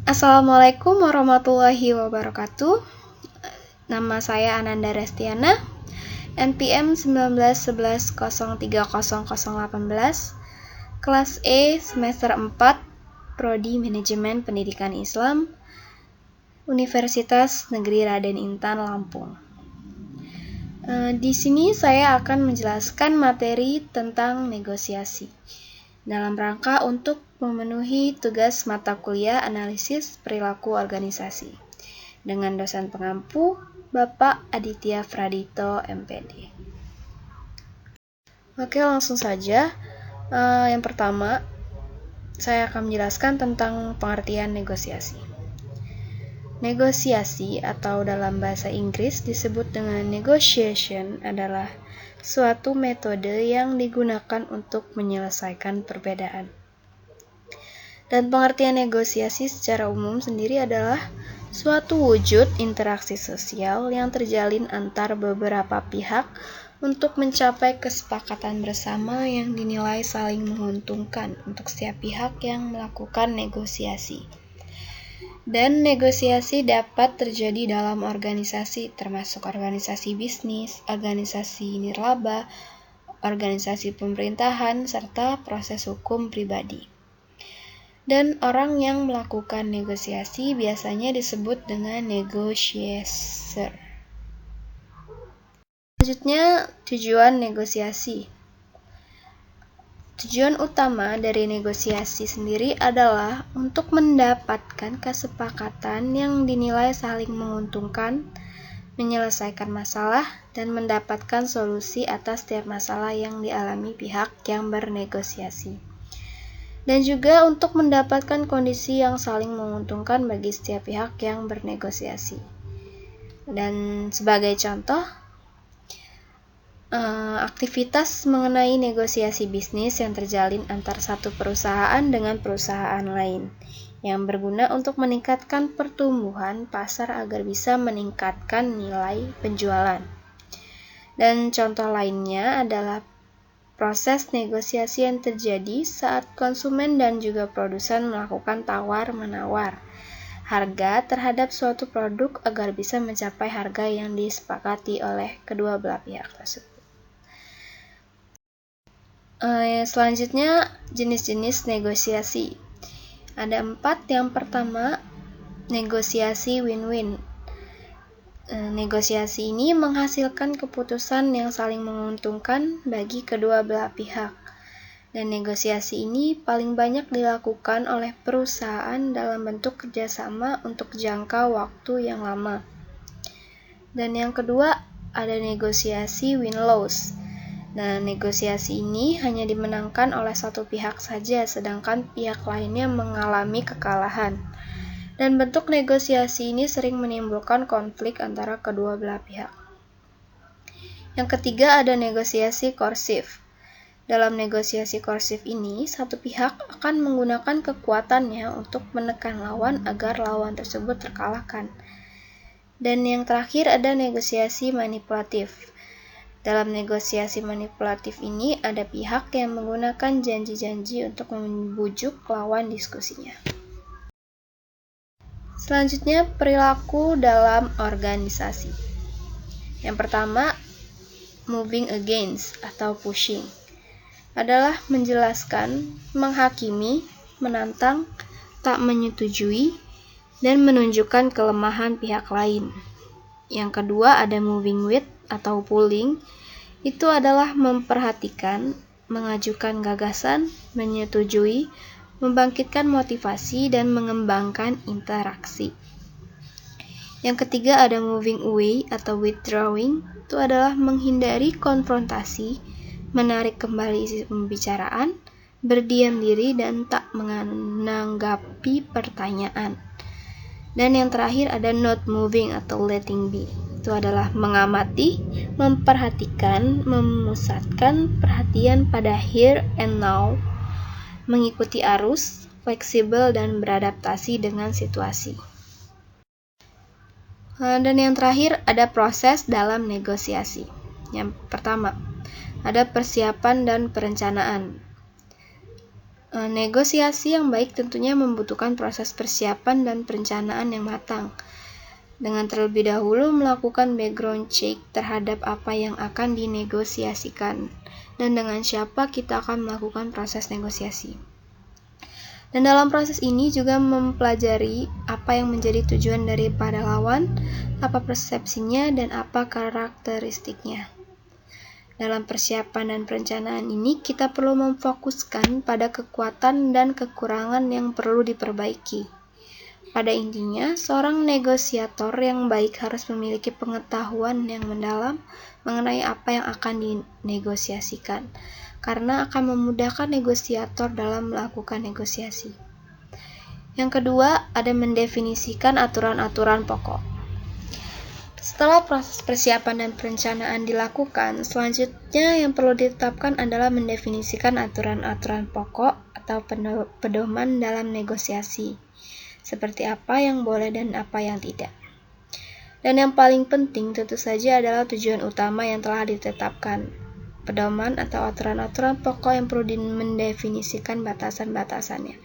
Assalamualaikum warahmatullahi wabarakatuh. Nama saya Ananda Restiana, NPM 1911030018, kelas E semester 4, Prodi Manajemen Pendidikan Islam, Universitas Negeri Raden Intan, Lampung. Di sini saya akan menjelaskan materi tentang negosiasi dalam rangka untuk memenuhi tugas mata kuliah analisis perilaku organisasi dengan dosen pengampu Bapak Aditya Pradito, MPD. Oke, langsung saja. Yang pertama, saya akan menjelaskan tentang pengertian negosiasi. Negosiasi atau dalam bahasa Inggris disebut dengan negotiation adalah suatu metode yang digunakan untuk menyelesaikan perbedaan. Dan pengertian negosiasi secara umum sendiri adalah suatu wujud interaksi sosial yang terjalin antar beberapa pihak untuk mencapai kesepakatan bersama yang dinilai saling menguntungkan untuk setiap pihak yang melakukan negosiasi. Dan negosiasi dapat terjadi dalam organisasi, termasuk organisasi bisnis, organisasi nirlaba, organisasi pemerintahan, serta proses hukum pribadi. Dan orang yang melakukan negosiasi biasanya disebut dengan negotiator. Selanjutnya, tujuan negosiasi. Tujuan utama dari negosiasi sendiri adalah untuk mendapatkan kesepakatan yang dinilai saling menguntungkan, menyelesaikan masalah, dan mendapatkan solusi atas setiap masalah yang dialami pihak yang bernegosiasi. Dan juga untuk mendapatkan kondisi yang saling menguntungkan bagi setiap pihak yang bernegosiasi. Dan sebagai contoh, aktivitas mengenai negosiasi bisnis yang terjalin antar satu perusahaan dengan perusahaan lain yang berguna untuk meningkatkan pertumbuhan pasar agar bisa meningkatkan nilai penjualan. Dan contoh lainnya adalah proses negosiasi yang terjadi saat konsumen dan juga produsen melakukan tawar-menawar harga terhadap suatu produk agar bisa mencapai harga yang disepakati oleh kedua belah pihak tersebut. Selanjutnya, jenis-jenis negosiasi. Ada 4. Yang pertama, negosiasi win-win. Negosiasi ini menghasilkan keputusan yang saling menguntungkan bagi kedua belah pihak. Dan negosiasi ini paling banyak dilakukan oleh perusahaan dalam bentuk kerjasama untuk jangka waktu yang lama. Dan yang kedua, ada negosiasi win-loss. Nah, negosiasi ini hanya dimenangkan oleh satu pihak saja, sedangkan pihak lainnya mengalami kekalahan. Dan bentuk negosiasi ini sering menimbulkan konflik antara kedua belah pihak. Yang ketiga, ada negosiasi korsif. Dalam negosiasi korsif ini, satu pihak akan menggunakan kekuatannya untuk menekan lawan agar lawan tersebut terkalahkan. Dan yang terakhir, ada negosiasi manipulatif. Dalam negosiasi manipulatif ini, ada pihak yang menggunakan janji-janji untuk membujuk lawan diskusinya. Selanjutnya, perilaku dalam organisasi. Yang pertama, moving against atau pushing adalah menjelaskan, menghakimi, menantang, tak menyetujui, dan menunjukkan kelemahan pihak lain. Yang kedua, ada moving with atau pulling, itu adalah memperhatikan, mengajukan gagasan, menyetujui, membangkitkan motivasi, dan mengembangkan interaksi. Yang ketiga, ada moving away atau withdrawing, itu adalah menghindari konfrontasi, menarik kembali isi pembicaraan, berdiam diri, dan tak menanggapi pertanyaan. Dan yang terakhir ada not moving atau letting be. Itu adalah mengamati, memperhatikan, memusatkan perhatian pada here and now, mengikuti arus, fleksibel, dan beradaptasi dengan situasi. Dan yang terakhir ada proses dalam negosiasi. Yang pertama, ada persiapan dan perencanaan. Negosiasi yang baik tentunya membutuhkan proses persiapan dan perencanaan yang matang. Dengan terlebih dahulu melakukan background check terhadap apa yang akan dinegosiasikan dan dengan siapa kita akan melakukan proses negosiasi. Dan dalam proses ini juga mempelajari apa yang menjadi tujuan daripada lawan, apa persepsinya, dan apa karakteristiknya. Dalam persiapan dan perencanaan ini, kita perlu memfokuskan pada kekuatan dan kekurangan yang perlu diperbaiki. Pada intinya, seorang negosiator yang baik harus memiliki pengetahuan yang mendalam mengenai apa yang akan dinegosiasikan, karena akan memudahkan negosiator dalam melakukan negosiasi. Yang kedua, ada mendefinisikan aturan-aturan pokok. Setelah proses persiapan dan perencanaan dilakukan, selanjutnya yang perlu ditetapkan adalah mendefinisikan aturan-aturan pokok atau pedoman dalam negosiasi. Seperti apa yang boleh dan apa yang tidak. Dan yang paling penting tentu saja adalah tujuan utama yang telah ditetapkan. Pedoman atau aturan-aturan pokok yang perlu mendefinisikan batasan-batasannya.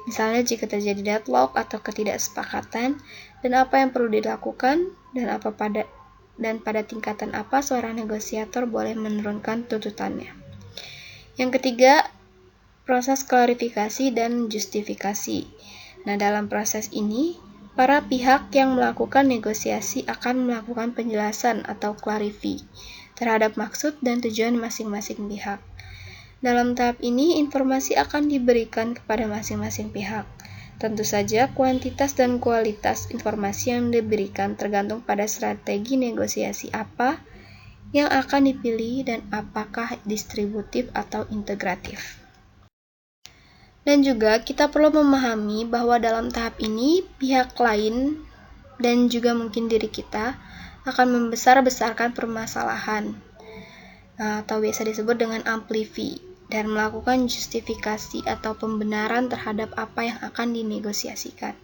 Misalnya jika terjadi deadlock atau ketidaksepakatan, dan apa yang perlu dilakukan, dan pada tingkatan apa seorang negosiator boleh menurunkan tuntutannya. Yang ketiga, proses klarifikasi dan justifikasi. Nah, dalam proses ini, para pihak yang melakukan negosiasi akan melakukan penjelasan atau klarifi terhadap maksud dan tujuan masing-masing pihak. Dalam tahap ini, informasi akan diberikan kepada masing-masing pihak. Tentu saja, kuantitas dan kualitas informasi yang diberikan tergantung pada strategi negosiasi apa yang akan dipilih dan apakah distributif atau integratif. Dan juga kita perlu memahami bahwa dalam tahap ini pihak lain dan juga mungkin diri kita akan membesar-besarkan permasalahan atau biasa disebut dengan amplifi dan melakukan justifikasi atau pembenaran terhadap apa yang akan dinegosiasikan.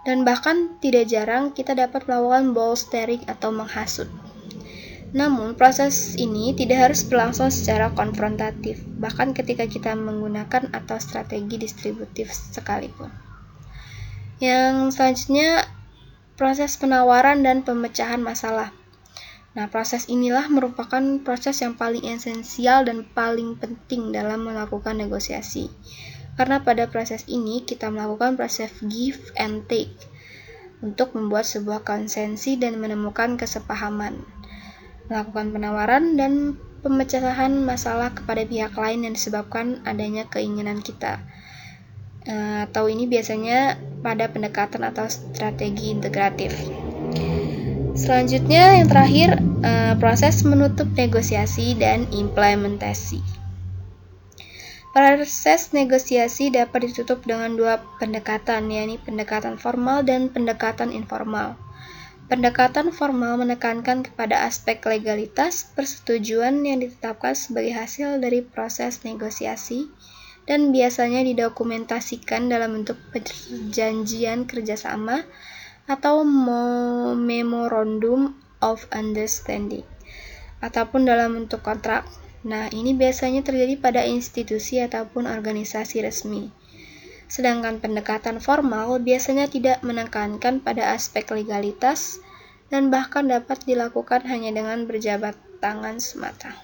Dan bahkan tidak jarang kita dapat melakukan bolstering atau menghasut. Namun, proses ini tidak harus berlangsung secara konfrontatif, bahkan ketika kita menggunakan atau strategi distributif sekalipun. Yang selanjutnya, proses penawaran dan pemecahan masalah. Nah, proses inilah merupakan proses yang paling esensial dan paling penting dalam melakukan negosiasi. Karena pada proses ini, kita melakukan proses give and take untuk membuat sebuah konsensi dan menemukan kesepahaman. Melakukan penawaran dan pemecahan masalah kepada pihak lain yang disebabkan adanya keinginan kita. Atau ini biasanya pada pendekatan atau strategi integratif. Selanjutnya yang terakhir, proses menutup negosiasi dan implementasi. Proses negosiasi dapat ditutup dengan dua pendekatan, yakni pendekatan formal dan pendekatan informal. Pendekatan formal menekankan kepada aspek legalitas persetujuan yang ditetapkan sebagai hasil dari proses negosiasi dan biasanya didokumentasikan dalam bentuk perjanjian kerjasama atau Memorandum of Understanding ataupun dalam bentuk kontrak. Nah, ini biasanya terjadi pada institusi ataupun organisasi resmi. Sedangkan pendekatan formal biasanya tidak menekankan pada aspek legalitas dan bahkan dapat dilakukan hanya dengan berjabat tangan semata.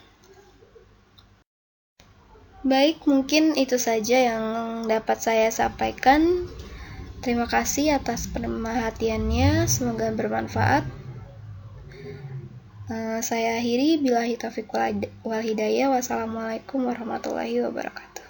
Baik, mungkin itu saja yang dapat saya sampaikan. Terima kasih atas perhatiannya, semoga bermanfaat. Saya akhiri, billahi taufiq wal hidayah. Wassalamualaikum warahmatullahi wabarakatuh.